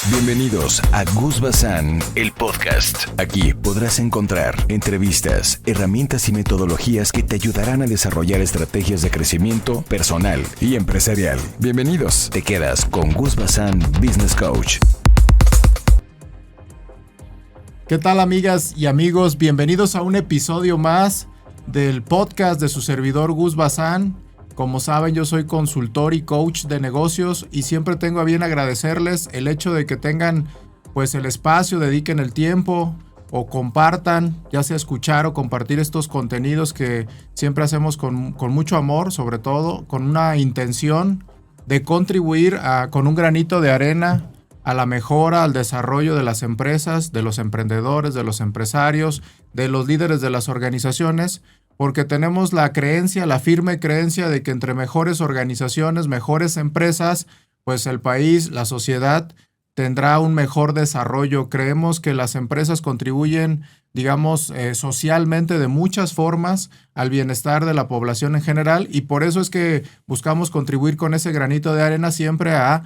Bienvenidos a Gus Bazán, el podcast. Aquí podrás encontrar entrevistas, herramientas y metodologías que te ayudarán a desarrollar estrategias de crecimiento personal y empresarial. Bienvenidos. Te quedas con Gus Bazán, Business Coach. ¿Qué tal, amigas y amigos? Bienvenidos a un episodio más del podcast de su servidor Gus Bazán. Como saben, yo soy consultor y coach de negocios y siempre tengo a bien agradecerles el hecho de que tengan pues el espacio, dediquen el tiempo o compartan, ya sea escuchar o compartir estos contenidos que siempre hacemos con mucho amor, sobre todo con una intención de contribuir con un granito de arena a la mejora, al desarrollo de las empresas, de los emprendedores, de los empresarios, de los líderes de las organizaciones, porque tenemos la creencia, la firme creencia de que entre mejores organizaciones, mejores empresas, pues el país, la sociedad tendrá un mejor desarrollo. Creemos que las empresas contribuyen, digamos, socialmente de muchas formas al bienestar de la población en general y por eso es que buscamos contribuir con ese granito de arena siempre a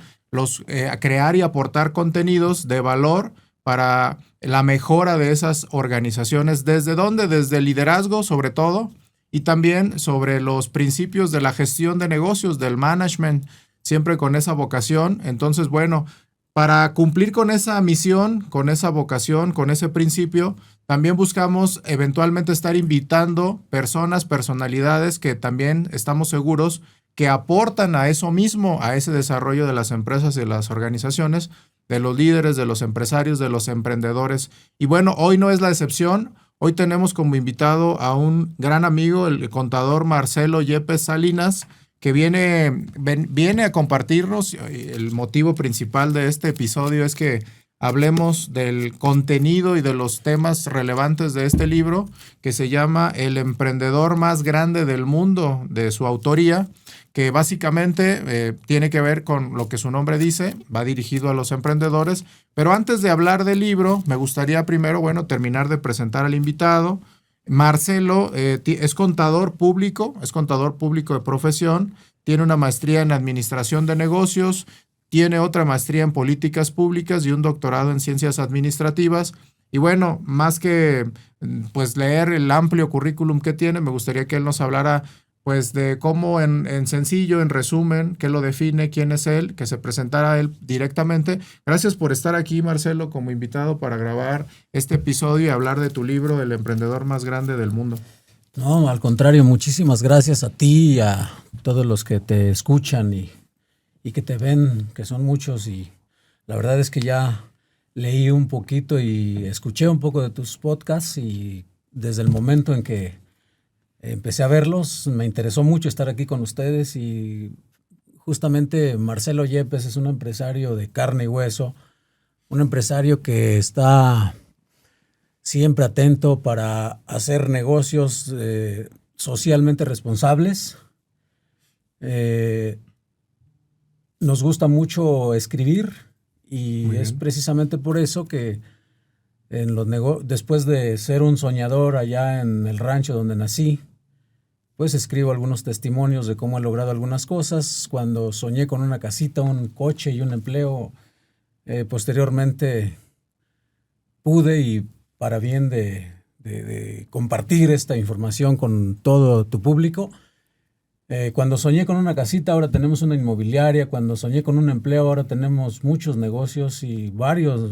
crear y aportar contenidos de valor para la mejora de esas organizaciones. ¿Desde dónde? Desde el liderazgo, sobre todo, y también sobre los principios de la gestión de negocios, del management, siempre con esa vocación. Entonces, bueno, para cumplir con esa misión, con esa vocación, con ese principio, también buscamos eventualmente estar invitando personalidades que también estamos seguros que aportan a eso mismo, a ese desarrollo de las empresas y de las organizaciones, de los líderes, de los empresarios, de los emprendedores. Y bueno, hoy no es la excepción. Hoy tenemos como invitado a un gran amigo, el contador Marcelo Yepes Salinas, que viene a compartirnos. El motivo principal de este episodio es que hablemos del contenido y de los temas relevantes de este libro, que se llama El emprendedor más grande del mundo, de su autoría, que básicamente tiene que ver con lo que su nombre dice, va dirigido a los emprendedores. Pero antes de hablar del libro, me gustaría primero, terminar de presentar al invitado. Marcelo es contador público de profesión, tiene una maestría en administración de negocios, tiene otra maestría en políticas públicas y un doctorado en ciencias administrativas. Y bueno, más que pues leer el amplio currículum que tiene, me gustaría que él nos hablara pues de cómo en sencillo, en resumen, qué lo define, quién es él, que se presentara él directamente. Gracias por estar aquí, Marcelo, como invitado para grabar este episodio y hablar de tu libro, El emprendedor más grande del mundo. No, al contrario, muchísimas gracias a ti y a todos los que te escuchan y que te ven, que son muchos, y la verdad es que ya leí un poquito y escuché un poco de tus podcasts y desde el momento en que empecé a verlos, me interesó mucho estar aquí con ustedes y justamente Marcelo Yepes es un empresario de carne y hueso, un empresario que está siempre atento para hacer negocios socialmente responsables. Nos gusta mucho escribir y es precisamente por eso que después de ser un soñador allá en el rancho donde nací, pues escribo algunos testimonios de cómo he logrado algunas cosas. Cuando soñé con una casita, un coche y un empleo, posteriormente pude, y para bien de compartir esta información con todo tu público, cuando soñé con una casita, ahora tenemos una inmobiliaria. Cuando soñé con un empleo, ahora tenemos muchos negocios y varios.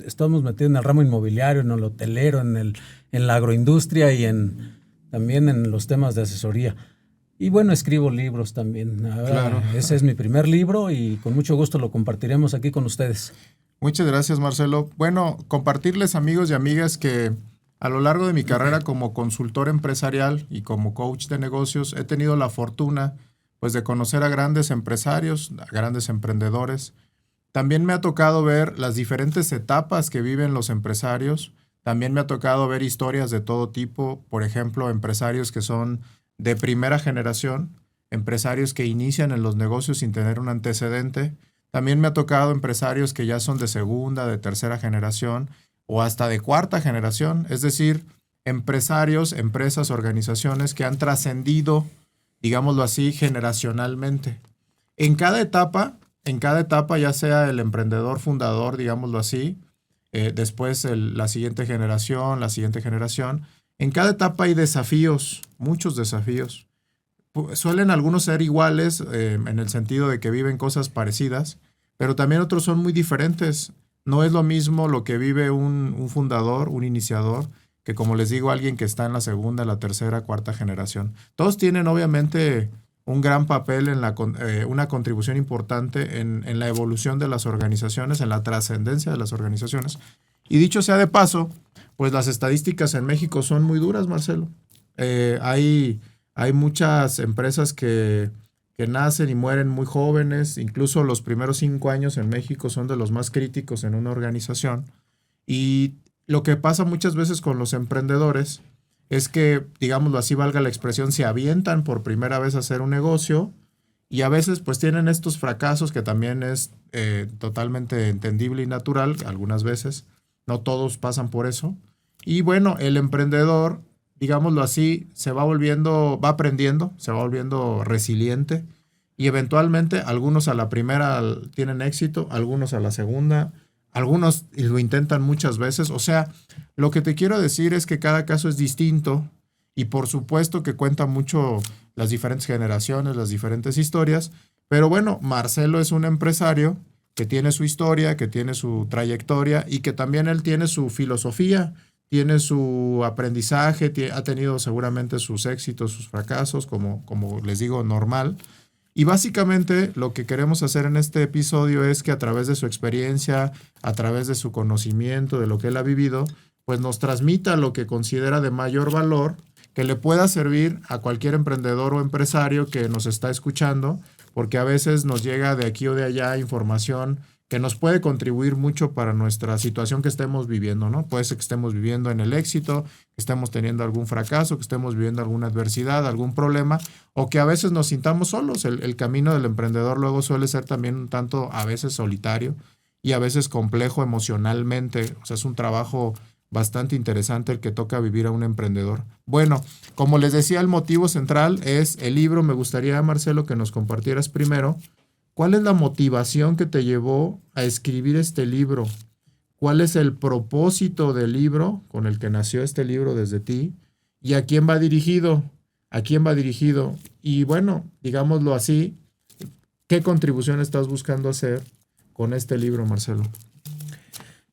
Estamos metidos en el ramo inmobiliario, en el hotelero, en la agroindustria y también en los temas de asesoría. Y bueno, escribo libros también. Ahora, claro. Ese es mi primer libro y con mucho gusto lo compartiremos aquí con ustedes. Muchas gracias, Marcelo. Bueno, compartirles, amigos y amigas, que a lo largo de mi carrera como consultor empresarial y como coach de negocios he tenido la fortuna pues de conocer a grandes empresarios, a grandes emprendedores. También me ha tocado ver las diferentes etapas que viven los empresarios. También me ha tocado ver historias de todo tipo, por ejemplo, empresarios que son de primera generación, empresarios que inician en los negocios sin tener un antecedente. También me ha tocado empresarios que ya son de segunda, de tercera generación o hasta de cuarta generación, es decir, empresarios, empresas, organizaciones que han trascendido, digámoslo así, generacionalmente. En cada etapa en cada etapa, ya sea el emprendedor fundador, digámoslo así, después la siguiente generación, en cada etapa hay desafíos, muchos desafíos. Suelen algunos ser iguales en el sentido de que viven cosas parecidas, pero también otros son muy diferentes. No es lo mismo lo que vive un fundador, un iniciador, que como les digo, alguien que está en la segunda, la tercera, cuarta generación. Todos tienen obviamente un gran papel una contribución importante en la evolución de las organizaciones, en la trascendencia de las organizaciones. Y dicho sea de paso, pues las estadísticas en México son muy duras, Marcelo. Hay muchas empresas que nacen y mueren muy jóvenes, incluso los primeros 5 años en México son de los más críticos en una organización. Y lo que pasa muchas veces con los emprendedores es que, digámoslo así, valga la expresión, se avientan por primera vez a hacer un negocio y a veces pues tienen estos fracasos que también es totalmente entendible y natural, algunas veces, no todos pasan por eso. Y bueno, el emprendedor, digámoslo así, va aprendiendo, se va volviendo resiliente y eventualmente algunos a la primera tienen éxito, algunos a la segunda, algunos lo intentan muchas veces. O sea, lo que te quiero decir es que cada caso es distinto y por supuesto que cuenta mucho las diferentes generaciones, las diferentes historias, pero bueno, Marcelo es un empresario que tiene su historia, que tiene su trayectoria y que también él tiene su filosofía, tiene su aprendizaje, ha tenido seguramente sus éxitos, sus fracasos, como les digo, normal. Y básicamente lo que queremos hacer en este episodio es que a través de su experiencia, a través de su conocimiento, de lo que él ha vivido, pues nos transmita lo que considera de mayor valor, que le pueda servir a cualquier emprendedor o empresario que nos está escuchando, porque a veces nos llega de aquí o de allá información que nos puede contribuir mucho para nuestra situación que estemos viviendo, ¿no? Puede ser que estemos viviendo en el éxito, que estemos teniendo algún fracaso, que estemos viviendo alguna adversidad, algún problema, o que a veces nos sintamos solos. El camino del emprendedor luego suele ser también un tanto a veces solitario y a veces complejo emocionalmente. O sea, es un trabajo bastante interesante el que toca vivir a un emprendedor. Bueno, como les decía, el motivo central es el libro. Me gustaría, Marcelo, que nos compartieras primero ¿cuál es la motivación que te llevó a escribir este libro? ¿Cuál es el propósito del libro con el que nació este libro desde ti? ¿Y a quién va dirigido? ¿A quién va dirigido? Y bueno, digámoslo así, ¿qué contribución estás buscando hacer con este libro, Marcelo?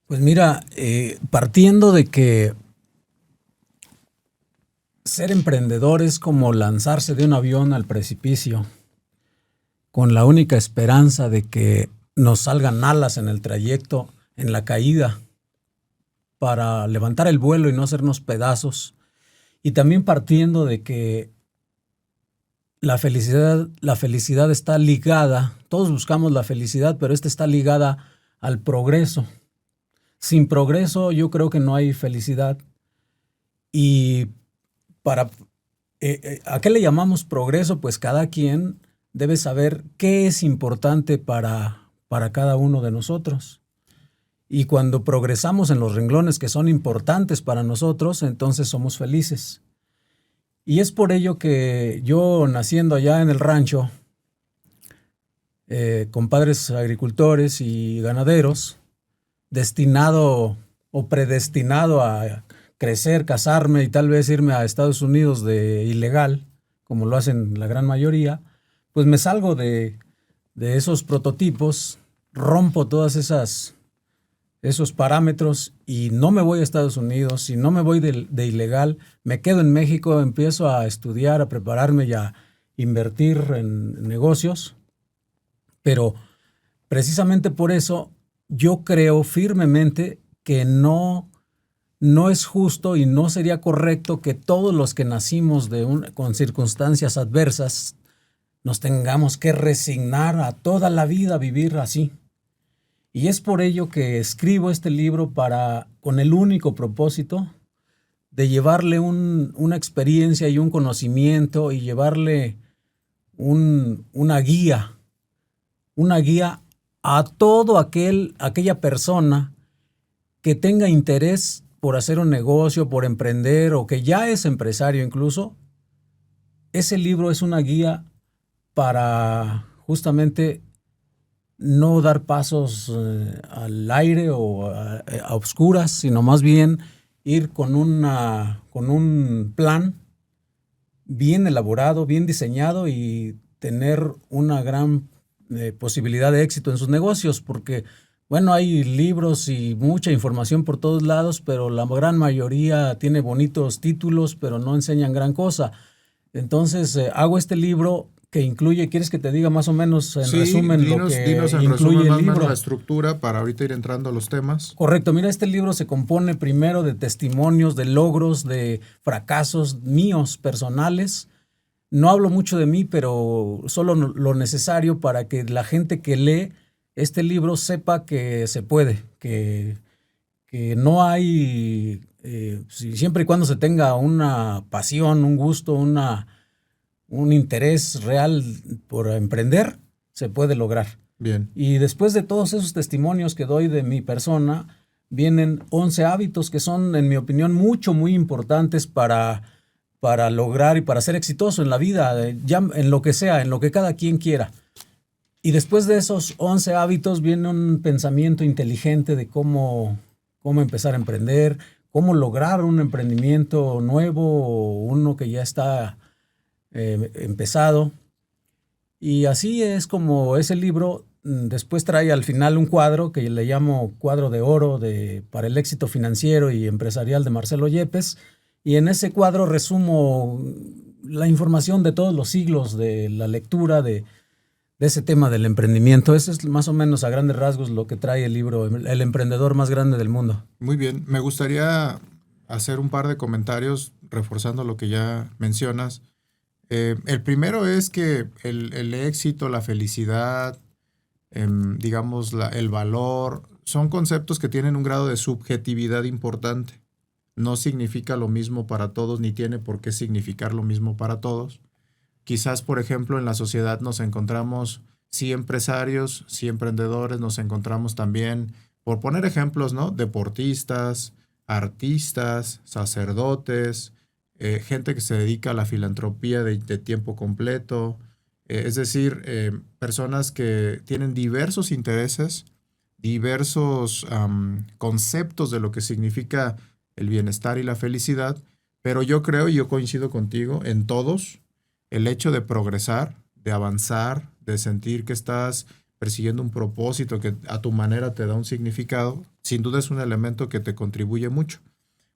Pues mira, partiendo de que ser emprendedor es como lanzarse de un avión al precipicio, con la única esperanza de que nos salgan alas en el trayecto, en la caída, para levantar el vuelo y no hacernos pedazos. Y también partiendo de que la felicidad está ligada, todos buscamos la felicidad, pero esta está ligada al progreso. Sin progreso yo creo que no hay felicidad. Y ¿a qué le llamamos progreso? Pues cada quien debe saber qué es importante para cada uno de nosotros. Y cuando progresamos en los renglones que son importantes para nosotros, entonces somos felices. Y es por ello que yo, naciendo allá en el rancho, con padres agricultores y ganaderos, destinado o predestinado a crecer, casarme y tal vez irme a Estados Unidos de ilegal, como lo hacen la gran mayoría, pues me salgo de esos prototipos, rompo todas esos parámetros y no me voy a Estados Unidos y no me voy de ilegal, me quedo en México, empiezo a estudiar, a prepararme y a invertir en negocios. Pero precisamente por eso yo creo firmemente que no es justo y no sería correcto que todos los que nacimos con circunstancias adversas nos tengamos que resignar a toda la vida a vivir así. Y es por ello que escribo este libro con el único propósito de llevarle una experiencia y un conocimiento y llevarle una guía a todo aquella persona que tenga interés por hacer un negocio, por emprender o que ya es empresario incluso. Ese libro es una guía para justamente no dar pasos al aire o a obscuras, sino más bien ir con un plan bien elaborado, bien diseñado y tener una gran posibilidad de éxito en sus negocios, porque, bueno, hay libros y mucha información por todos lados, pero la gran mayoría tiene bonitos títulos, pero no enseñan gran cosa. Entonces, hago este libro que incluye, ¿quieres que te diga más o menos en resumen lo que dinos en incluye resumen el más o menos libro? la estructura para ahorita ir entrando a los temas. Correcto, mira, este libro se compone primero de testimonios, de logros, de fracasos míos personales. No hablo mucho de mí, pero solo lo necesario para que la gente que lee este libro sepa que se puede, que no hay, siempre y cuando se tenga una pasión, un gusto, un interés real por emprender, se puede lograr. Bien. Y después de todos esos testimonios que doy de mi persona, vienen 11 hábitos que son, en mi opinión, muy importantes para lograr y para ser exitoso en la vida, ya en lo que sea, en lo que cada quien quiera. Y después de esos 11 hábitos viene un pensamiento inteligente de cómo empezar a emprender, cómo lograr un emprendimiento nuevo o uno que ya está empezado. Y así es como ese libro después trae al final un cuadro que le llamo cuadro de oro para el éxito financiero y empresarial de Marcelo Yepes. Y en ese cuadro resumo la información de todos los siglos de la lectura de ese tema del emprendimiento. Eso es más o menos a grandes rasgos lo que trae el libro, El emprendedor más grande del mundo. Muy bien. Me gustaría hacer un par de comentarios reforzando lo que ya mencionas. El primero es que el éxito, la felicidad, digamos, el valor, son conceptos que tienen un grado de subjetividad importante. No significa lo mismo para todos, ni tiene por qué significar lo mismo para todos. Quizás, por ejemplo, en la sociedad nos encontramos sí empresarios, sí emprendedores, nos encontramos también, por poner ejemplos, ¿no? Deportistas, artistas, sacerdotes, gente que se dedica a la filantropía de tiempo completo, es decir, personas que tienen diversos intereses, diversos conceptos de lo que significa el bienestar y la felicidad, pero yo creo, y yo coincido contigo, en todos, el hecho de progresar, de avanzar, de sentir que estás persiguiendo un propósito que a tu manera te da un significado, sin duda es un elemento que te contribuye mucho.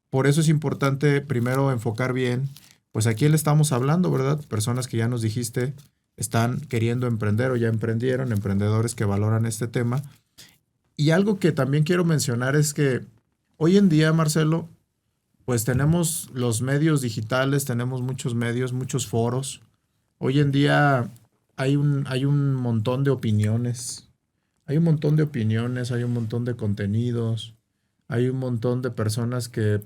Por eso es importante primero enfocar bien, pues a quién le estamos hablando, ¿verdad? Personas que ya nos dijiste están queriendo emprender o ya emprendieron, emprendedores que valoran este tema. Y algo que también quiero mencionar es que hoy en día, Marcelo, pues tenemos los medios digitales, tenemos muchos medios, muchos foros. Hoy en día hay un montón de opiniones, hay un montón de contenidos, hay un montón de personas que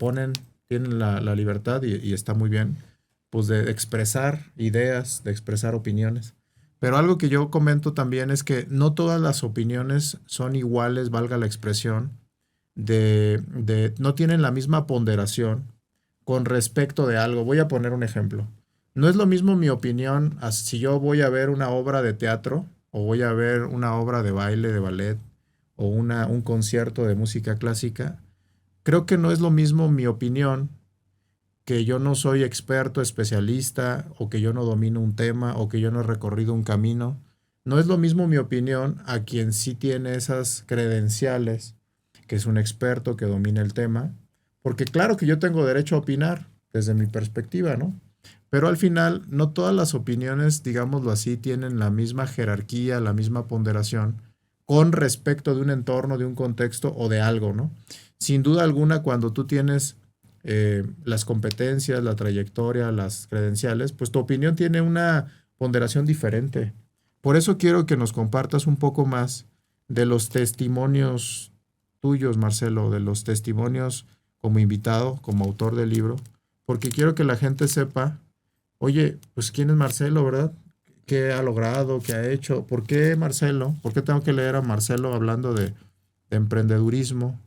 tienen la libertad y está muy bien, pues de expresar ideas, de expresar opiniones. Pero algo que yo comento también es que no todas las opiniones son iguales, valga la expresión, no tienen la misma ponderación con respecto de algo. Voy a poner un ejemplo. No es lo mismo mi opinión si yo voy a ver una obra de teatro o voy a ver una obra de baile, de ballet o un concierto de música clásica. Creo que no es lo mismo mi opinión, que yo no soy experto, especialista, o que yo no domino un tema, o que yo no he recorrido un camino. No es lo mismo mi opinión a quien sí tiene esas credenciales, que es un experto que domina el tema, porque claro que yo tengo derecho a opinar desde mi perspectiva, ¿no? Pero al final no todas las opiniones, digámoslo así, tienen la misma jerarquía, la misma ponderación con respecto de un entorno, de un contexto o de algo, ¿no? Sin duda alguna, cuando tú tienes las competencias, la trayectoria, las credenciales, pues tu opinión tiene una ponderación diferente. Por eso quiero que nos compartas un poco más de los testimonios tuyos, Marcelo, de los testimonios como invitado, como autor del libro, porque quiero que la gente sepa, oye, pues quién es Marcelo, ¿verdad? ¿Qué ha logrado? ¿Qué ha hecho? ¿Por qué Marcelo? ¿Por qué tengo que leer a Marcelo hablando de emprendedurismo?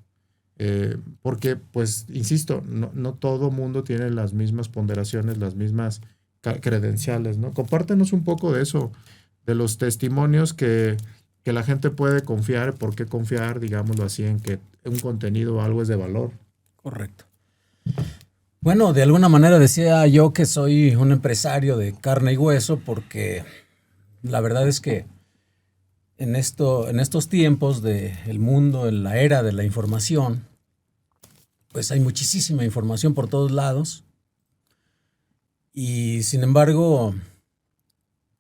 Porque, pues, insisto, no todo mundo tiene las mismas ponderaciones, las mismas credenciales, ¿no? Compártenos un poco de eso, de los testimonios que que la gente puede confiar. ¿Por qué confiar, digámoslo así, en que un contenido o algo es de valor? Correcto. Bueno, de alguna manera decía yo que soy un empresario de carne y hueso, porque la verdad es que en estos tiempos del mundo, en la era de la información, pues hay muchísima información por todos lados. Y sin embargo,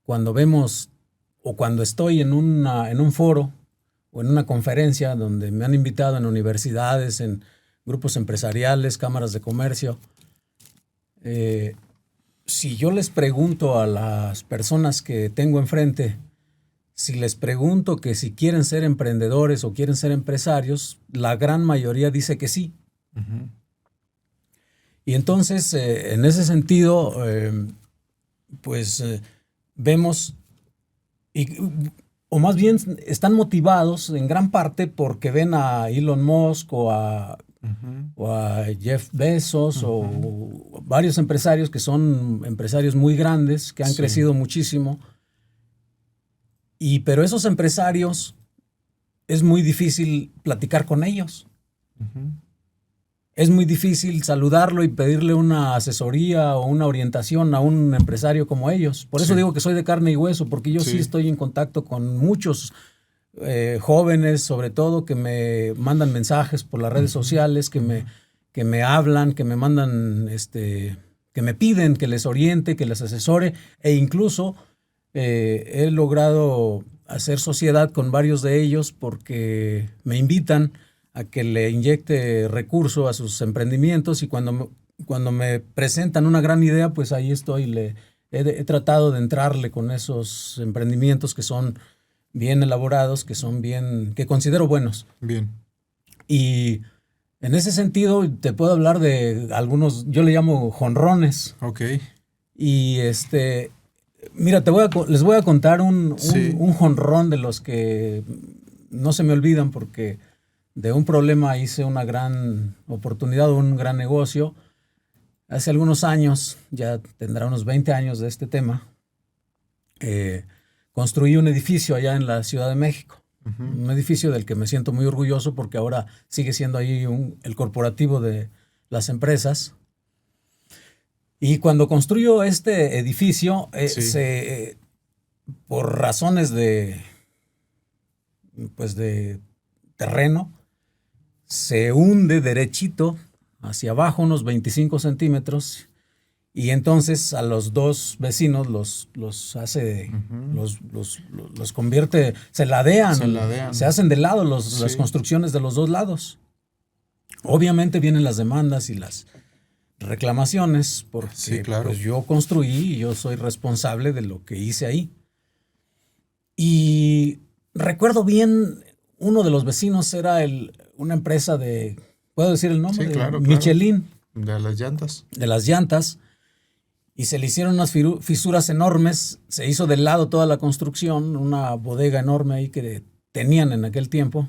cuando vemos o cuando estoy en un foro o en una conferencia donde me han invitado en universidades, en grupos empresariales, cámaras de comercio, si yo les pregunto a las personas que tengo enfrente, si les pregunto que si quieren ser emprendedores o quieren ser empresarios, la gran mayoría dice que sí. Uh-huh. Y entonces, en ese sentido, vemos, o más bien están motivados en gran parte porque ven a Elon Musk o a Jeff Bezos o varios empresarios que son empresarios muy grandes, que han crecido muchísimo. Pero esos empresarios es muy difícil platicar con ellos. Uh-huh. Es muy difícil saludarlo y pedirle una asesoría o una orientación a un empresario como ellos. Por eso digo que soy de carne y hueso, porque yo sí estoy en contacto con muchos jóvenes, sobre todo, que me mandan mensajes por las redes sociales, que me hablan, que me mandan, que me piden que les oriente, que les asesore, e incluso he logrado hacer sociedad con varios de ellos porque me invitan a que le inyecte recurso a sus emprendimientos, y cuando me presentan una gran idea, pues ahí estoy. He tratado de entrarle con esos emprendimientos que son bien elaborados, que considero buenos. Bien. Y en ese sentido te puedo hablar de algunos, yo le llamo jonrones. Ok. Y mira, les voy a contar un jonrón de los que no se me olvidan, porque de un problema hice una gran oportunidad, un gran negocio. Hace algunos años, ya tendrá unos 20 años de este tema, construí un edificio allá en la Ciudad de México. Uh-huh. Un edificio del que me siento muy orgulloso, porque ahora sigue siendo ahí el corporativo de las empresas. Y cuando construyo este edificio, por razones de terreno, se hunde derechito hacia abajo unos 25 centímetros, y entonces a los dos vecinos los hace, los convierte, se ladean, se hacen de lado las construcciones de los dos lados. Obviamente vienen las demandas y las reclamaciones, porque pues yo construí y yo soy responsable de lo que hice ahí. Y recuerdo bien, uno de los vecinos era una empresa de, ¿puedo decir el nombre? Claro. Michelin. De las llantas. De las llantas. Y se le hicieron unas fisuras enormes. Se hizo de lado toda la construcción, una bodega enorme ahí que tenían en aquel tiempo.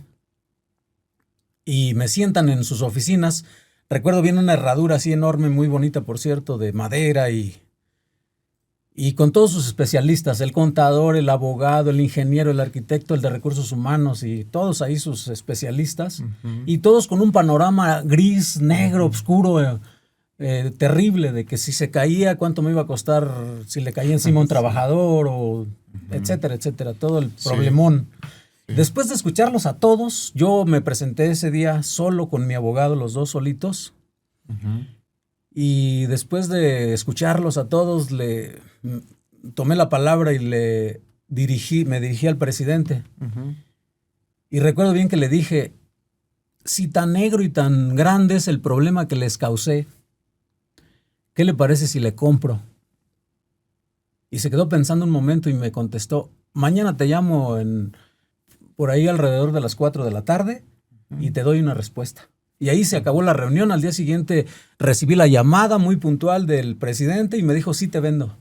Y me sientan en sus oficinas. Recuerdo bien una herradura así enorme, muy bonita, por cierto, de madera, y con todos sus especialistas, el contador, el abogado, el ingeniero, el arquitecto, el de recursos humanos, y todos ahí sus especialistas, y todos con un panorama gris, negro, oscuro, terrible, de que si se caía, cuánto me iba a costar, si le caía encima un trabajador, o etcétera, etcétera, todo el problemón. Sí. Después de escucharlos a todos, yo me presenté ese día solo con mi abogado, los dos solitos. Y después de escucharlos a todos, tomé la palabra y me dirigí al presidente. Y recuerdo bien que le dije: si tan negro y tan grande es el problema que les causé, ¿qué le parece si le compro? Y se quedó pensando un momento y me contestó: mañana te llamo por ahí alrededor de las 4 de la tarde y te doy una respuesta. Y ahí se acabó la reunión. Al día siguiente recibí la llamada muy puntual del presidente y me dijo: sí, te vendo.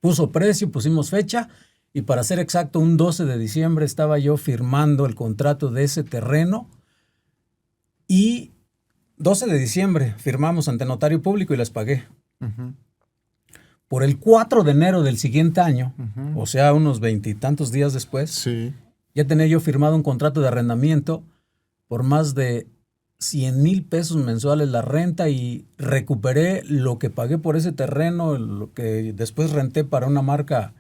Puso precio, pusimos fecha, y para ser exacto, un 12 de diciembre estaba yo firmando el contrato de ese terreno, y 12 de diciembre firmamos ante notario público y les pagué. Por el 4 de enero del siguiente año, o sea, unos 20 y tantos días después, Ya tenía yo firmado un contrato de arrendamiento por más de 100,000 pesos mensuales la renta y recuperé lo que pagué por ese terreno, lo que después renté para una marca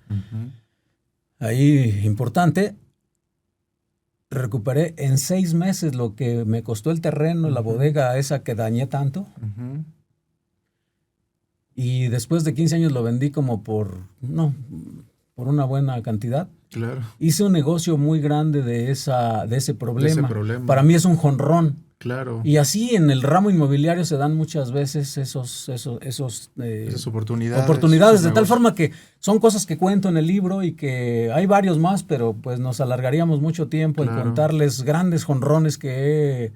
ahí importante. Recuperé en 6 meses lo que me costó el terreno, la bodega esa que dañé tanto. Y después de 15 años lo vendí como por una buena cantidad. Claro. Hice un negocio muy grande de ese problema. Para mí es un jonrón. Claro. Y así en el ramo inmobiliario se dan muchas veces esas oportunidades de tal forma que son cosas que cuento en el libro y que hay varios más, pero pues nos alargaríamos mucho tiempo en contarles grandes jonrones que he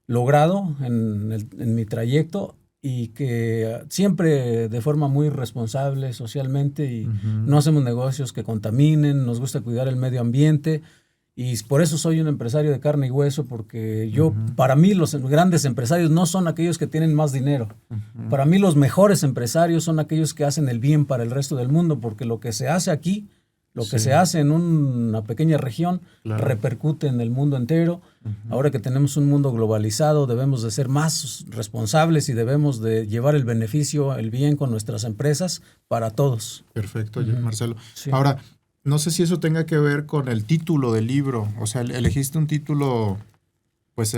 logrado en mi trayecto y que siempre de forma muy responsable socialmente y no hacemos negocios que contaminen, nos gusta cuidar el medio ambiente. Y por eso soy un empresario de carne y hueso, porque para mí los grandes empresarios no son aquellos que tienen más dinero. Para mí los mejores empresarios son aquellos que hacen el bien para el resto del mundo, porque lo que se hace aquí, lo que se hace en una pequeña región, repercute en el mundo entero. Ahora que tenemos un mundo globalizado, debemos de ser más responsables y debemos de llevar el beneficio, el bien con nuestras empresas para todos. Perfecto, Marcelo. Sí. Ahora, no sé si eso tenga que ver con el título del libro. O sea, elegiste un título, pues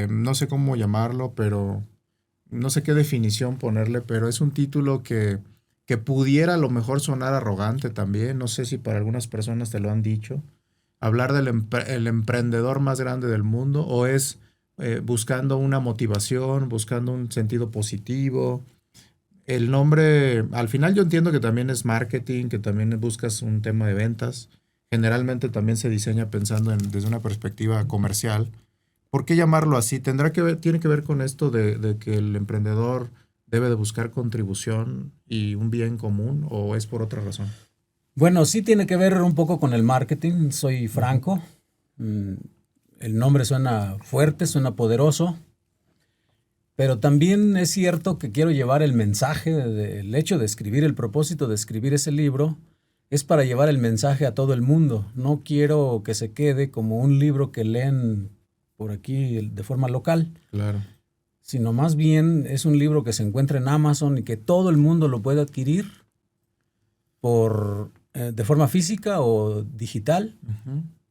no sé cómo llamarlo, pero no sé qué definición ponerle, pero es un título que pudiera a lo mejor sonar arrogante también. No sé si para algunas personas te lo han dicho. Hablar del el emprendedor más grande del mundo, o es buscando una motivación, buscando un sentido positivo. El nombre, al final yo entiendo que también es marketing, que también buscas un tema de ventas. Generalmente también se diseña pensando desde una perspectiva comercial. ¿Por qué llamarlo así? ¿Tiene que ver con esto de que el emprendedor debe de buscar contribución y un bien común, o es por otra razón? Bueno, sí tiene que ver un poco con el marketing, soy franco. El nombre suena fuerte, suena poderoso. Pero también es cierto que quiero llevar el mensaje, el hecho de escribir, el propósito de escribir ese libro es para llevar el mensaje a todo el mundo. No quiero que se quede como un libro que leen por aquí de forma local. Claro. Sino más bien es un libro que se encuentra en Amazon y que todo el mundo lo puede adquirir de forma física o digital.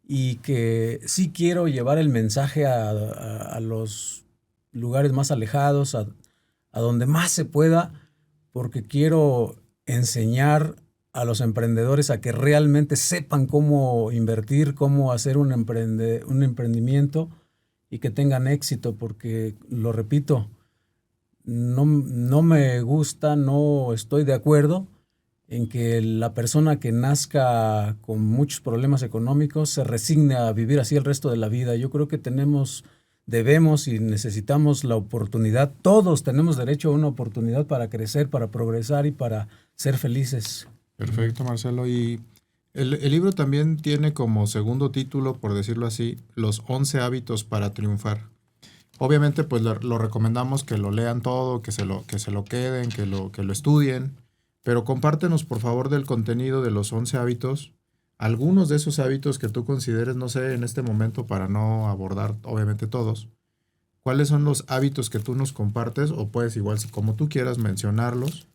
Y que sí quiero llevar el mensaje a los lugares más alejados, a donde más se pueda, porque quiero enseñar a los emprendedores a que realmente sepan cómo invertir, cómo hacer un emprendimiento y que tengan éxito, porque, lo repito, no me gusta, no estoy de acuerdo en que la persona que nazca con muchos problemas económicos se resigne a vivir así el resto de la vida. Yo creo que debemos y necesitamos la oportunidad. Todos tenemos derecho a una oportunidad para crecer, para progresar y para ser felices. Perfecto, Marcelo. Y el libro también tiene como segundo título, por decirlo así, Los 11 hábitos para triunfar. Obviamente, pues lo recomendamos que lo lean todo, que se lo queden, que lo estudien. Pero compártenos, por favor, del contenido de los 11 hábitos. Algunos de esos hábitos que tú consideres, no sé, en este momento, para no abordar obviamente todos, ¿cuáles son los hábitos que tú nos compartes? O puedes igual, como tú quieras, mencionarlos,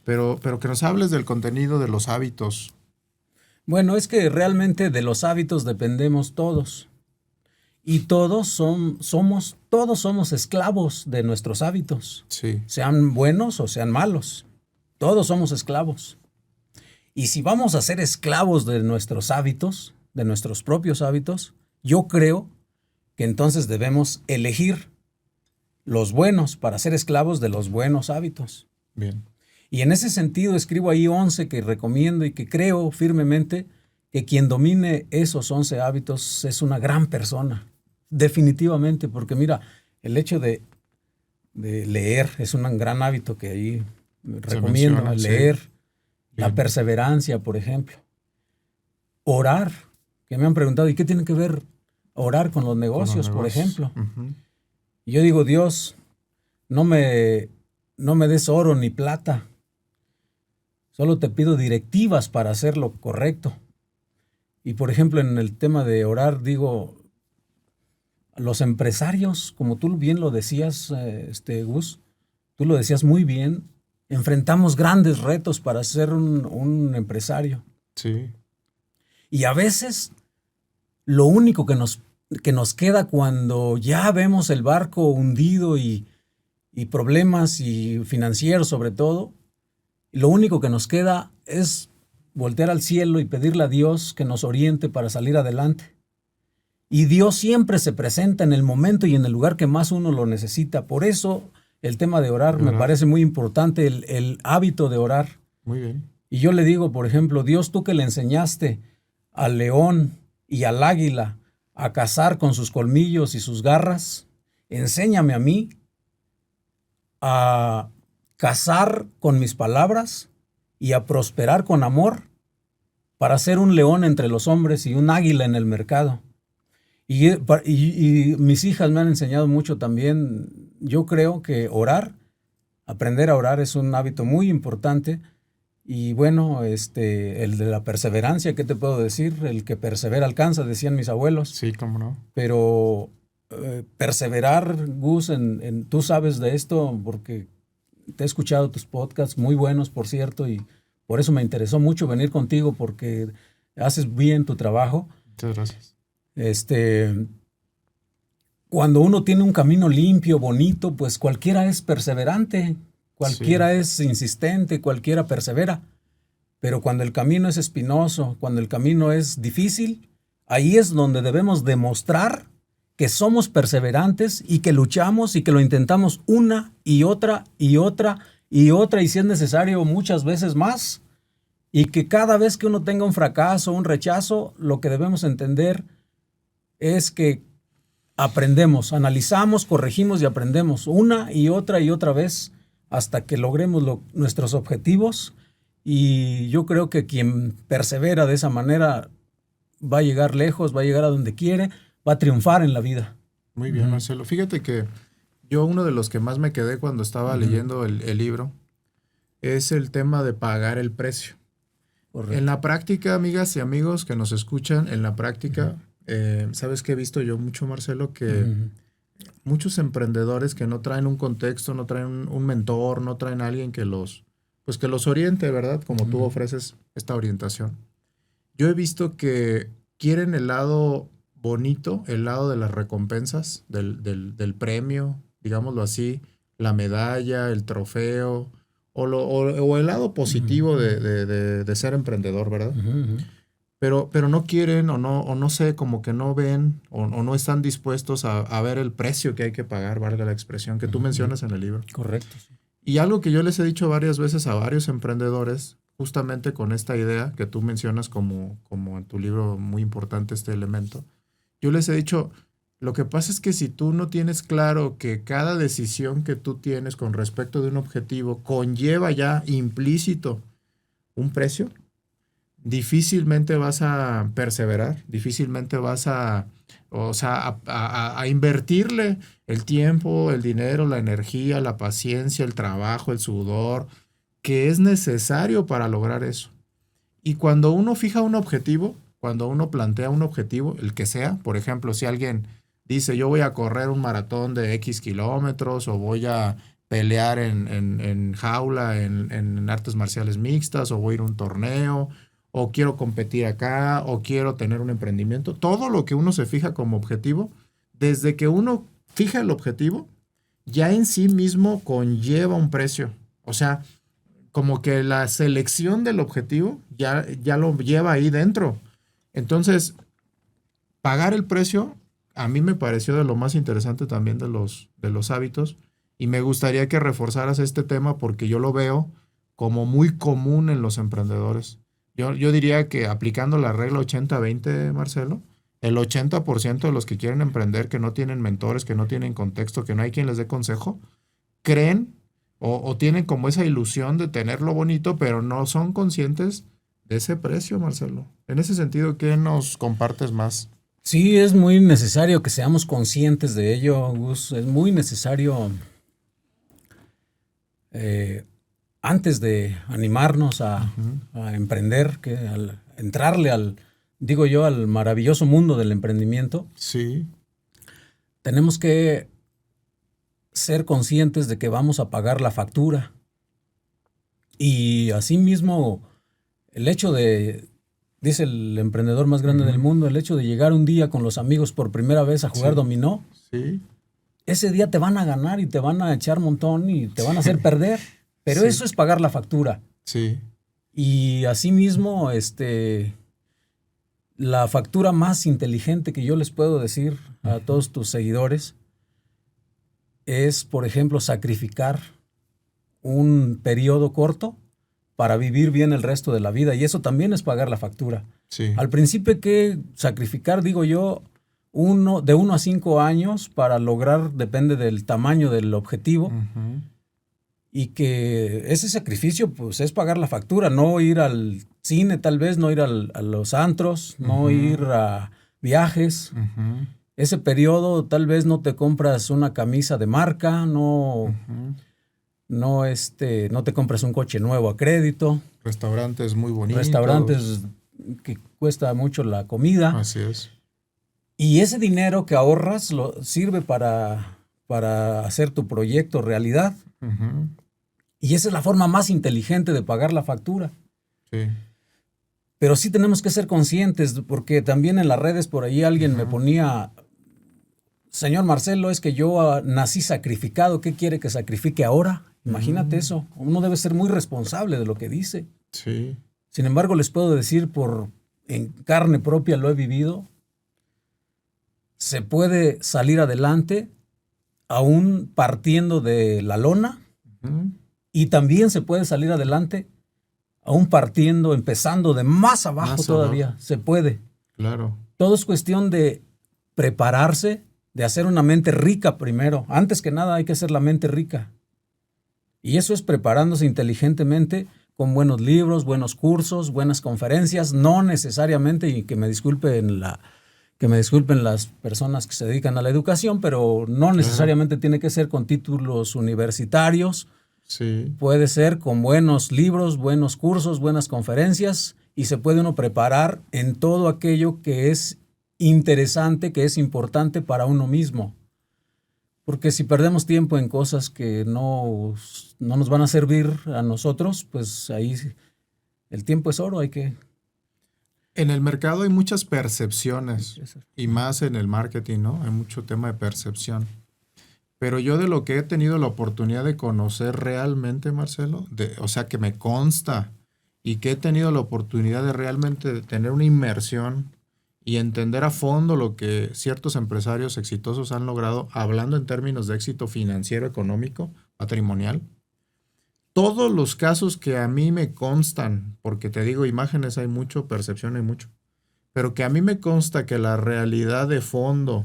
pero que nos hables del contenido de los hábitos. Bueno, es que realmente de los hábitos dependemos todos. Y todos somos esclavos de nuestros hábitos. Sí. Sean buenos o sean malos. Todos somos esclavos. Y si vamos a ser esclavos de nuestros hábitos, de nuestros propios hábitos, yo creo que entonces debemos elegir los buenos para ser esclavos de los buenos hábitos. Bien. Y en ese sentido escribo ahí 11 que recomiendo y que creo firmemente que quien domine esos 11 hábitos es una gran persona. Definitivamente, porque mira, el hecho de leer es un gran hábito que ahí recomiendo, leer. Sí. La perseverancia, por ejemplo. Orar, que me han preguntado, ¿y qué tiene que ver orar con los negocios, por ejemplo? Y yo digo, Dios, no me des oro ni plata. Solo te pido directivas para hacer lo correcto. Y por ejemplo, en el tema de orar, digo, los empresarios, como tú bien lo decías, Gus, tú lo decías muy bien, enfrentamos grandes retos para ser un empresario. Sí. Y a veces lo único que nos queda cuando ya vemos el barco hundido y problemas y financieros sobre todo, lo único que nos queda es voltear al cielo y pedirle a Dios que nos oriente para salir adelante. Y Dios siempre se presenta en el momento y en el lugar que más uno lo necesita. Por eso el tema de orar me parece muy importante, el hábito de orar. Muy bien. Y yo le digo, por ejemplo, Dios, tú que le enseñaste al león y al águila a cazar con sus colmillos y sus garras, enséñame a mí a cazar con mis palabras y a prosperar con amor para ser un león entre los hombres y un águila en el mercado. Y mis hijas me han enseñado mucho también. Yo creo que aprender a orar es un hábito muy importante. Y bueno, el de la perseverancia, ¿qué te puedo decir? El que persevera alcanza, decían mis abuelos. Sí, cómo no. Pero perseverar, Gus, tú sabes de esto porque te he escuchado tus podcasts, muy buenos, por cierto, y por eso me interesó mucho venir contigo porque haces bien tu trabajo. Muchas gracias. Cuando uno tiene un camino limpio, bonito, pues cualquiera es perseverante, cualquiera es insistente, cualquiera persevera. Pero cuando el camino es espinoso, cuando el camino es difícil, ahí es donde debemos demostrar que somos perseverantes y que luchamos y que lo intentamos una y otra y otra y otra y si es necesario muchas veces más. Y que cada vez que uno tenga un fracaso, un rechazo, lo que debemos entender es que aprendemos, analizamos, corregimos y aprendemos una y otra vez hasta que logremos nuestros objetivos. Y yo creo que quien persevera de esa manera va a llegar lejos, va a llegar a donde quiere, va a triunfar en la vida. Muy bien, Marcelo. Fíjate que yo uno de los que más me quedé cuando estaba leyendo el libro es el tema de pagar el precio. Correcto. En la práctica, amigas y amigos que nos escuchan, en la práctica, ¿sabes qué he visto yo mucho, Marcelo? Que muchos emprendedores que no traen un contexto, no traen un mentor, no traen a alguien que los oriente, ¿verdad? Como tú ofreces esta orientación. Yo he visto que quieren el lado bonito, el lado de las recompensas, del premio, digámoslo así, la medalla, el trofeo, o el lado positivo de ser emprendedor, ¿verdad? Pero no quieren o no sé, como que no ven o no están dispuestos a ver el precio que hay que pagar, valga la expresión, que tú mencionas en el libro. Correcto. Y algo que yo les he dicho varias veces a varios emprendedores, justamente con esta idea que tú mencionas como en tu libro muy importante este elemento, yo les he dicho, lo que pasa es que si tú no tienes claro que cada decisión que tú tienes con respecto de un objetivo conlleva ya implícito un precio, difícilmente vas a perseverar, difícilmente vas a invertirle el tiempo, el dinero, la energía, la paciencia, el trabajo, el sudor, que es necesario para lograr eso. Y cuando uno fija un objetivo, cuando uno plantea un objetivo, el que sea, por ejemplo, si alguien dice yo voy a correr un maratón de X kilómetros o voy a pelear en jaula, en artes marciales mixtas, o voy a ir a un torneo, o quiero competir acá, o quiero tener un emprendimiento. Todo lo que uno se fija como objetivo, desde que uno fija el objetivo, ya en sí mismo conlleva un precio. O sea, como que la selección del objetivo ya lo lleva ahí dentro. Entonces, pagar el precio a mí me pareció de lo más interesante también de los hábitos, y me gustaría que reforzaras este tema porque yo lo veo como muy común en los emprendedores. Yo diría que aplicando la regla 80-20, Marcelo, el 80% de los que quieren emprender, que no tienen mentores, que no tienen contexto, que no hay quien les dé consejo, creen o tienen como esa ilusión de tenerlo bonito, pero no son conscientes de ese precio, Marcelo. En ese sentido, ¿qué nos compartes más? Sí, es muy necesario que seamos conscientes de ello, Gus. Es muy necesario, antes de animarnos a emprender, que al entrarle al digo yo, al maravilloso mundo del emprendimiento, Sí. tenemos que ser conscientes de que vamos a pagar la factura. Y asimismo, el hecho de, dice el emprendedor más grande del mundo, el hecho de llegar un día con los amigos por primera vez a jugar dominó, Sí. ese día te van a ganar y te van a echar montón y te van a hacer perder. Pero eso es pagar la factura. Sí. Y asimismo, la factura más inteligente que yo les puedo decir a todos tus seguidores es, por ejemplo, sacrificar un periodo corto para vivir bien el resto de la vida. Y eso también es pagar la factura. Sí. Al principio hay que sacrificar, digo yo, de 1 a 5 años para lograr, depende del tamaño del objetivo. Ujú. Y que ese sacrificio pues es pagar la factura, no ir al cine tal vez, no ir a los antros, no ir a viajes. Ujú. Ese periodo tal vez no te compras una camisa de marca, no te compras un coche nuevo a crédito, Restaurantes muy bonitos. restaurantes que cuesta mucho la comida. Así es. Y ese dinero que ahorras sirve para hacer tu proyecto realidad. Ujú. Y esa es la forma más inteligente de pagar la factura. Sí. Pero sí tenemos que ser conscientes, porque también en las redes por ahí alguien me ponía, señor Marcelo, es que yo nací sacrificado, ¿qué quiere que sacrifique ahora? Imagínate eso, uno debe ser muy responsable de lo que dice. Sí. Sin embargo, les puedo decir, en carne propia lo he vivido, se puede salir adelante aún partiendo de la lona, Ujú. y también se puede salir adelante aún empezando de más abajo Más todavía. abajo. Se puede. Claro. Todo es cuestión de prepararse, de hacer una mente rica primero. Antes que nada hay que hacer la mente rica. Y eso es preparándose inteligentemente con buenos libros, buenos cursos, buenas conferencias, no necesariamente, y que me disculpen las personas que se dedican a la educación, pero no necesariamente tiene que ser con títulos universitarios. Sí. Puede ser con buenos libros, buenos cursos, buenas conferencias, y se puede uno preparar en todo aquello que es interesante, que es importante para uno mismo. Porque si perdemos tiempo en cosas que no nos van a servir a nosotros, pues ahí el tiempo es oro, hay que... En el mercado hay muchas percepciones y más en el marketing, ¿no? Hay mucho tema de percepción. Pero yo de lo que he tenido la oportunidad de conocer realmente, Marcelo, o sea, que me consta y que he tenido la oportunidad de realmente tener una inmersión y entender a fondo lo que ciertos empresarios exitosos han logrado, hablando en términos de éxito financiero, económico, patrimonial. Todos los casos que a mí me constan, porque te digo, imágenes hay mucho, percepción hay mucho, pero que a mí me consta que la realidad de fondo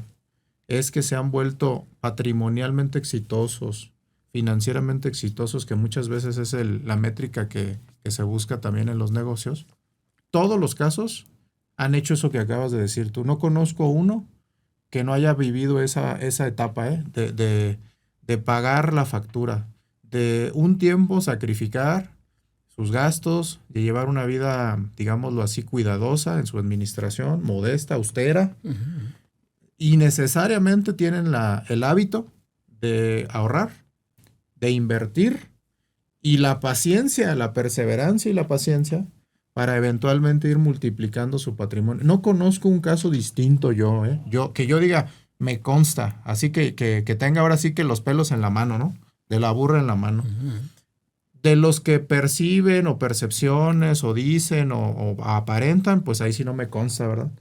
es que se han vuelto patrimonialmente exitosos, financieramente exitosos, que muchas veces es la métrica que se busca también en los negocios. Todos los casos han hecho eso que acabas de decir tú. No conozco uno que no haya vivido esa etapa, de pagar la factura, de un tiempo sacrificar sus gastos, de llevar una vida, digámoslo así, cuidadosa en su administración, modesta, austera, y necesariamente tienen el hábito de ahorrar, de invertir, y la paciencia, la perseverancia y la paciencia para eventualmente ir multiplicando su patrimonio. No conozco un caso distinto que yo diga, me consta, así que tenga ahora sí que los pelos en la mano, ¿no? De la burra en la mano. De los que perciben o percepciones o dicen o aparentan, pues ahí sí no me consta, ¿verdad?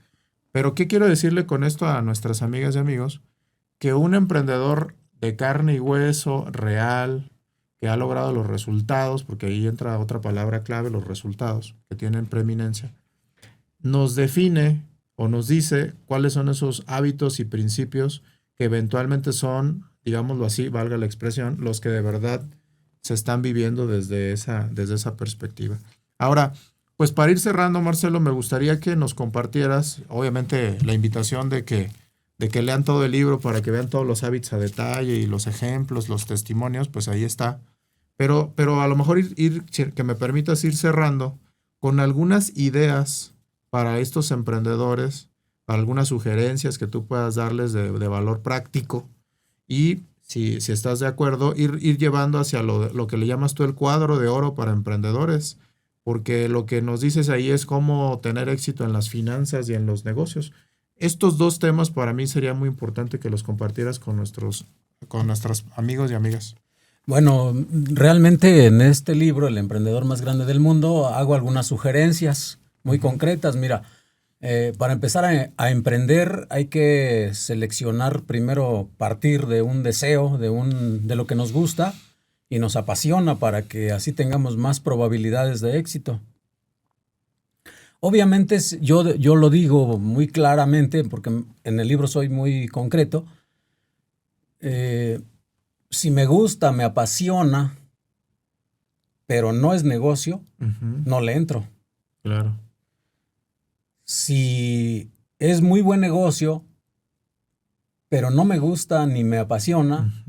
Pero ¿qué quiero decirle con esto a nuestras amigas y amigos? Que un emprendedor de carne y hueso, real, que ha logrado los resultados, porque ahí entra otra palabra clave, los resultados, que tienen preeminencia, nos define o nos dice cuáles son esos hábitos y principios que eventualmente son, digámoslo así, valga la expresión, los que de verdad se están viviendo desde esa perspectiva. Ahora, pues para ir cerrando, Marcelo, me gustaría que nos compartieras, obviamente, la invitación de que lean todo el libro para que vean todos los hábitos a detalle y los ejemplos, los testimonios, pues ahí está. Pero a lo mejor que me permitas ir cerrando con algunas ideas para estos emprendedores, para algunas sugerencias que tú puedas darles de valor práctico y si estás de acuerdo, ir llevando hacia lo que le llamas tú el cuadro de oro para emprendedores, porque lo que nos dices ahí es cómo tener éxito en las finanzas y en los negocios. Estos dos temas para mí sería muy importante que los compartieras con nuestros amigos y amigas. Bueno, realmente en este libro, El emprendedor más grande del mundo, hago algunas sugerencias muy concretas. Mira, para empezar a emprender hay que seleccionar primero, partir de un deseo, de lo que nos gusta y nos apasiona para que así tengamos más probabilidades de éxito. Obviamente yo lo digo muy claramente porque en el libro soy muy concreto. Si me gusta, me apasiona, pero no es negocio, no le entro. Claro. Si es muy buen negocio, pero no me gusta ni me apasiona,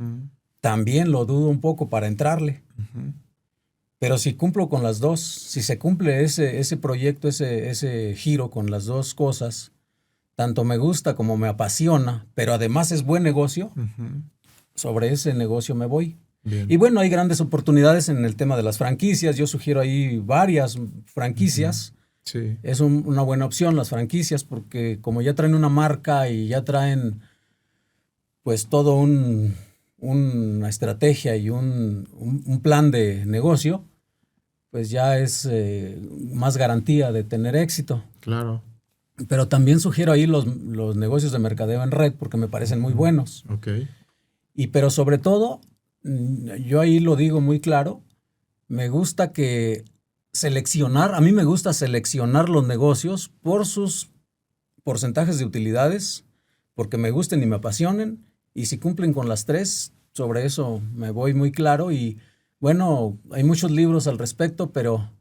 también lo dudo un poco para entrarle. Pero si cumplo con las dos, si se cumple ese proyecto, ese giro con las dos cosas, tanto me gusta como me apasiona, pero además es buen negocio, sobre ese negocio me voy. Bien. Y bueno, hay grandes oportunidades en el tema de las franquicias. Yo sugiero ahí varias franquicias. Sí. Es una buena opción las franquicias porque como ya traen una marca y ya traen pues todo una estrategia y un plan de negocio, pues ya es más garantía de tener éxito. Claro. Pero también sugiero ahí los negocios de mercadeo en red porque me parecen muy buenos. Ok. Pero sobre todo, yo ahí lo digo muy claro, me gusta a mí me gusta seleccionar los negocios por sus porcentajes de utilidades, porque me gusten y me apasionen, y si cumplen con las tres, sobre eso me voy muy claro. Y bueno, hay muchos libros al respecto, pero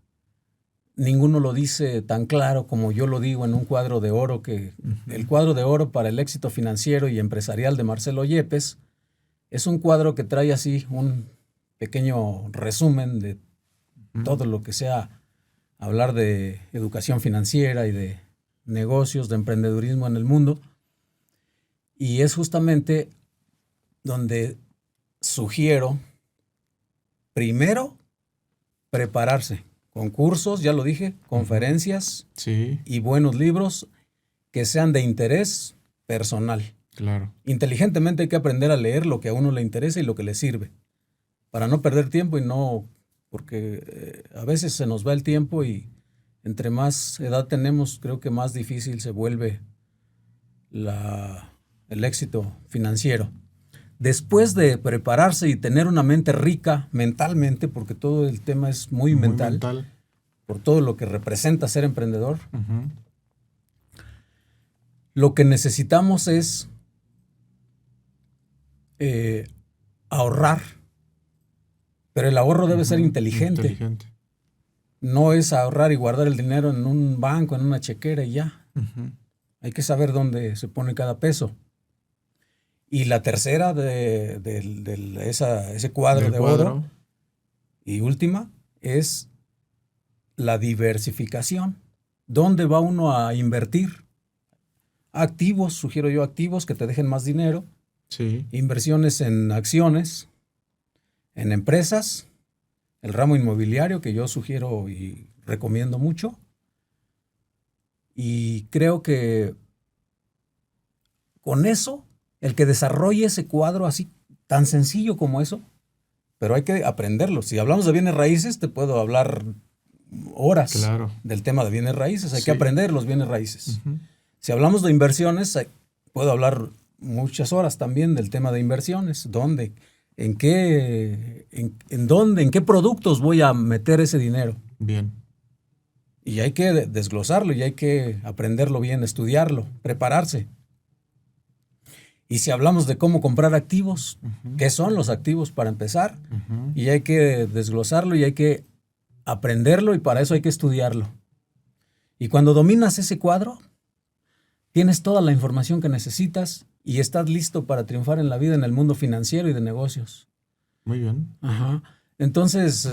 ninguno lo dice tan claro como yo lo digo en un cuadro de oro, el cuadro de oro para el éxito financiero y empresarial de Marcelo Yepes. Es un cuadro que trae así un pequeño resumen de todo lo que sea hablar de educación financiera y de negocios, de emprendedurismo en el mundo. Y es justamente donde sugiero, primero, prepararse con cursos, ya lo dije, conferencias y buenos libros que sean de interés personal. Claro. Inteligentemente hay que aprender a leer lo que a uno le interesa y lo que le sirve, para no perder tiempo porque a veces se nos va el tiempo y entre más edad tenemos, creo que más difícil se vuelve el éxito financiero. Después de prepararse y tener una mente rica mentalmente, porque todo el tema es muy mental, por todo lo que representa ser emprendedor, lo que necesitamos es ahorrar, pero el ahorro debe ser inteligente. No es ahorrar y guardar el dinero en un banco, en una chequera y ya. Hay que saber dónde se pone cada peso. Y la tercera de ese cuadro de oro y última es la diversificación. ¿Dónde va uno a invertir? Activos, sugiero yo activos que te dejen más dinero. Sí. Inversiones en acciones, en empresas, el ramo inmobiliario que yo sugiero y recomiendo mucho. Y creo que con eso, el que desarrolle ese cuadro así tan sencillo como eso, pero hay que aprenderlo. Si hablamos de bienes raíces, te puedo hablar horas del tema de bienes raíces. Hay que aprender los bienes raíces. Si hablamos de inversiones, puedo hablar muchas horas también del tema de inversiones. ¿Dónde? ¿En qué productos voy a meter ese dinero? Bien. Y hay que desglosarlo y hay que aprenderlo bien, estudiarlo, prepararse. Y si hablamos de cómo comprar activos, ¿qué son los activos para empezar? Y hay que desglosarlo y hay que aprenderlo y para eso hay que estudiarlo. Y cuando dominas ese cuadro, tienes toda la información que necesitas y estás listo para triunfar en la vida, en el mundo financiero y de negocios. Muy bien. Ajá. Entonces,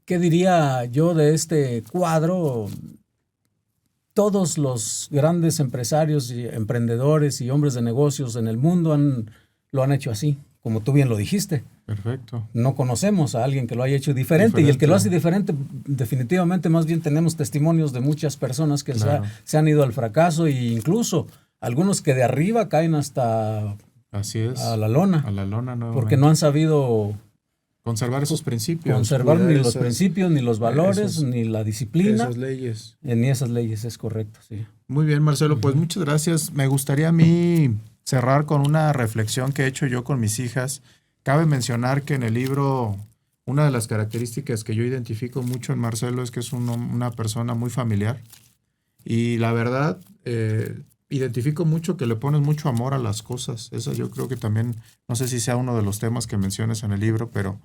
¿qué diría yo de este cuadro? todos los grandes empresarios y emprendedores y hombres de negocios en el mundo lo han hecho así, como tú bien lo dijiste. Perfecto. No conocemos a alguien que lo haya hecho diferente. Y el que lo hace diferente, definitivamente, más bien tenemos testimonios de muchas personas que Claro. se han ido al fracaso, e incluso algunos que de arriba caen hasta Así es. a la lona, A la lona, no. porque no han sabido conservar esos principios. conservar cuidar ni los esas- principios, ni los valores, esos- ni la disciplina, esas leyes. ni esas leyes, es correcto, sí. Muy bien, Marcelo, pues muchas gracias. Me gustaría a mí cerrar con una reflexión que he hecho yo con mis hijas. Cabe mencionar que en el libro, una de las características que yo identifico mucho en Marcelo es que es una persona muy familiar. Y la verdad, identifico mucho que le pones mucho amor a las cosas. Eso yo creo que también, no sé si sea uno de los temas que mencionas en el libro, pero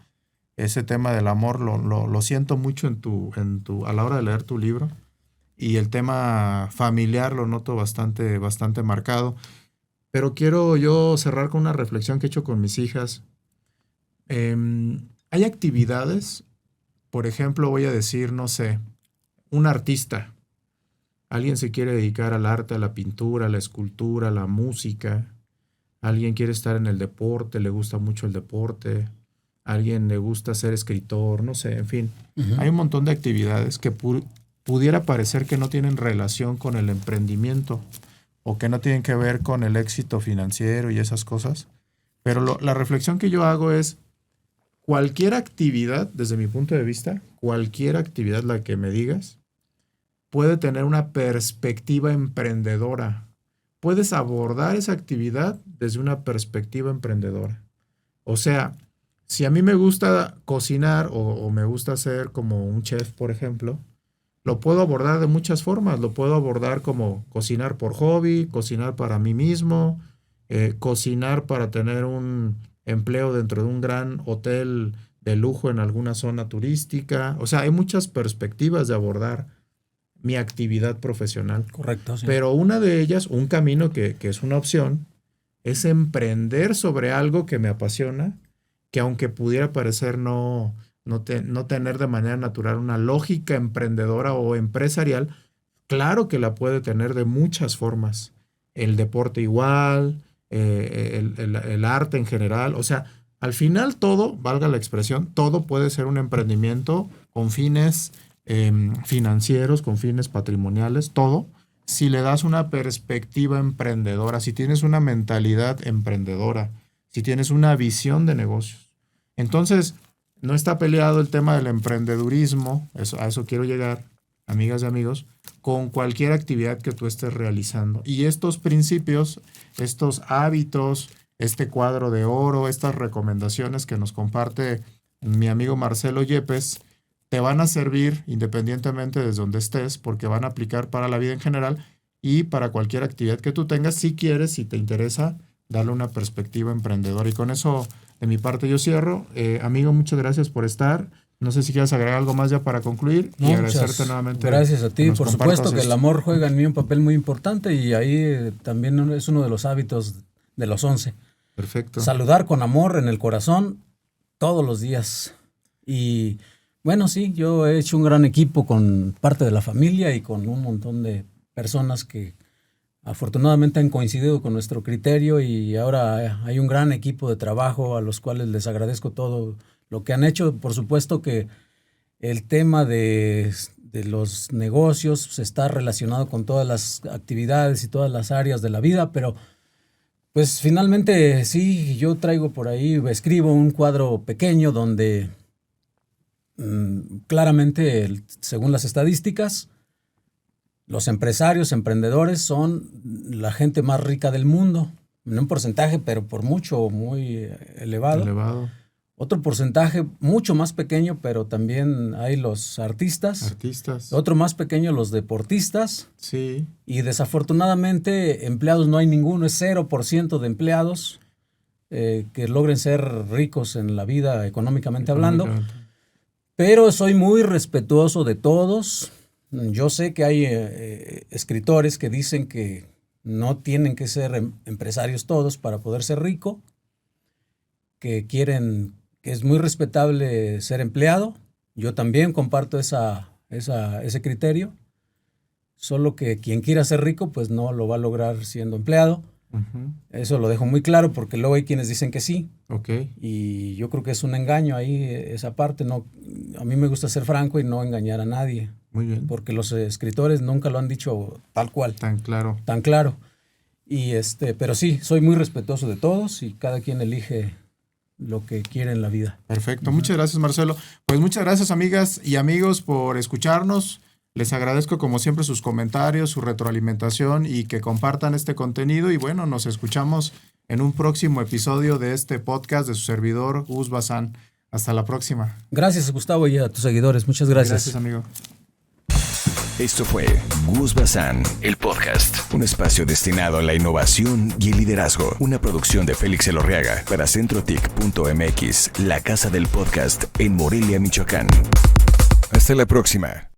ese tema del amor lo siento mucho a la hora de leer tu libro. Y el tema familiar lo noto bastante marcado. Pero quiero yo cerrar con una reflexión que he hecho con mis hijas. Hay actividades, por ejemplo, voy a decir, no sé, un artista. Alguien se quiere dedicar al arte, a la pintura, a la escultura, a la música. Alguien quiere estar en el deporte, le gusta mucho el deporte. Alguien le gusta ser escritor, no sé, en fin. Uh-huh. Hay un montón de actividades que pudiera parecer que no tienen relación con el emprendimiento o que no tienen que ver con el éxito financiero y esas cosas. Pero la reflexión que yo hago es, cualquier actividad, desde mi punto de vista, cualquier actividad, la que me digas, puede tener una perspectiva emprendedora. Puedes abordar esa actividad desde una perspectiva emprendedora. O sea, si a mí me gusta cocinar o me gusta ser como un chef, por ejemplo, lo puedo abordar de muchas formas. Lo puedo abordar como cocinar por hobby, cocinar para mí mismo, cocinar para tener un empleo dentro de un gran hotel de lujo en alguna zona turística. O sea, hay muchas perspectivas de abordar mi actividad profesional. Correcto, sí. Pero una de ellas, un camino que es una opción, es emprender sobre algo que me apasiona, que aunque pudiera parecer no tener de manera natural una lógica emprendedora o empresarial, claro que la puede tener de muchas formas. El deporte igual, el arte en general. O sea, al final todo, valga la expresión, todo puede ser un emprendimiento con fines financieros, con fines patrimoniales, todo, si le das una perspectiva emprendedora, si tienes una mentalidad emprendedora, si tienes una visión de negocios. Entonces, no está peleado el tema del emprendedurismo, a eso quiero llegar, amigas y amigos, con cualquier actividad que tú estés realizando. Y estos principios, estos hábitos, este cuadro de oro, estas recomendaciones que nos comparte mi amigo Marcelo Yepes, te van a servir independientemente desde donde estés, porque van a aplicar para la vida en general y para cualquier actividad que tú tengas, si quieres, si te interesa, darle una perspectiva emprendedora. Y con eso, de mi parte, yo cierro. Amigo, muchas gracias por estar. No sé si quieres agregar algo más ya para concluir y agradecerte nuevamente. Gracias a ti. Por supuesto que el amor juega en mí un papel muy importante y ahí también es uno de los hábitos de los 11. Perfecto. Saludar con amor en el corazón todos los días. Y bueno, sí, yo he hecho un gran equipo con parte de la familia y con un montón de personas que afortunadamente han coincidido con nuestro criterio y ahora hay un gran equipo de trabajo a los cuales les agradezco todo lo que han hecho. Por supuesto que el tema de los negocios está relacionado con todas las actividades y todas las áreas de la vida, pero pues finalmente sí, yo traigo por ahí, escribo un cuadro pequeño donde claramente, según las estadísticas, los empresarios, emprendedores son la gente más rica del mundo, en un porcentaje, pero por mucho, muy elevado. Otro porcentaje mucho más pequeño, pero también hay los artistas. Otro más pequeño, los deportistas. Sí. Y desafortunadamente, empleados no hay ninguno, es 0% de empleados que logren ser ricos en la vida económicamente hablando. Pero soy muy respetuoso de todos. Yo sé que hay escritores que dicen que no tienen que ser empresarios todos para poder ser rico, que es muy respetable ser empleado. Yo también comparto ese criterio. Solo que quien quiera ser rico, pues no lo va a lograr siendo empleado. Ujú. Eso lo dejo muy claro porque luego hay quienes dicen que sí. Ok. Y yo creo que es un engaño ahí esa parte. No, a mí me gusta ser franco y no engañar a nadie. Muy bien. Porque los escritores nunca lo han dicho tal cual, Tan claro. tan claro. Y pero sí, soy muy respetuoso de todos y cada quien elige lo que quiere en la vida. Perfecto. Muchas gracias, Marcelo. Pues muchas gracias, amigas y amigos, por escucharnos. Les agradezco como siempre sus comentarios, su retroalimentación y que compartan este contenido. Y bueno, nos escuchamos en un próximo episodio de este podcast de su servidor, Gus Bazán. Hasta la próxima. Gracias, Gustavo, y a tus seguidores. Muchas gracias. Gracias, amigo. Esto fue Gus Bazán, el podcast. Un espacio destinado a la innovación y el liderazgo. Una producción de Félix Elorriaga para CentroTIC.mx, la casa del podcast en Morelia, Michoacán. Hasta la próxima.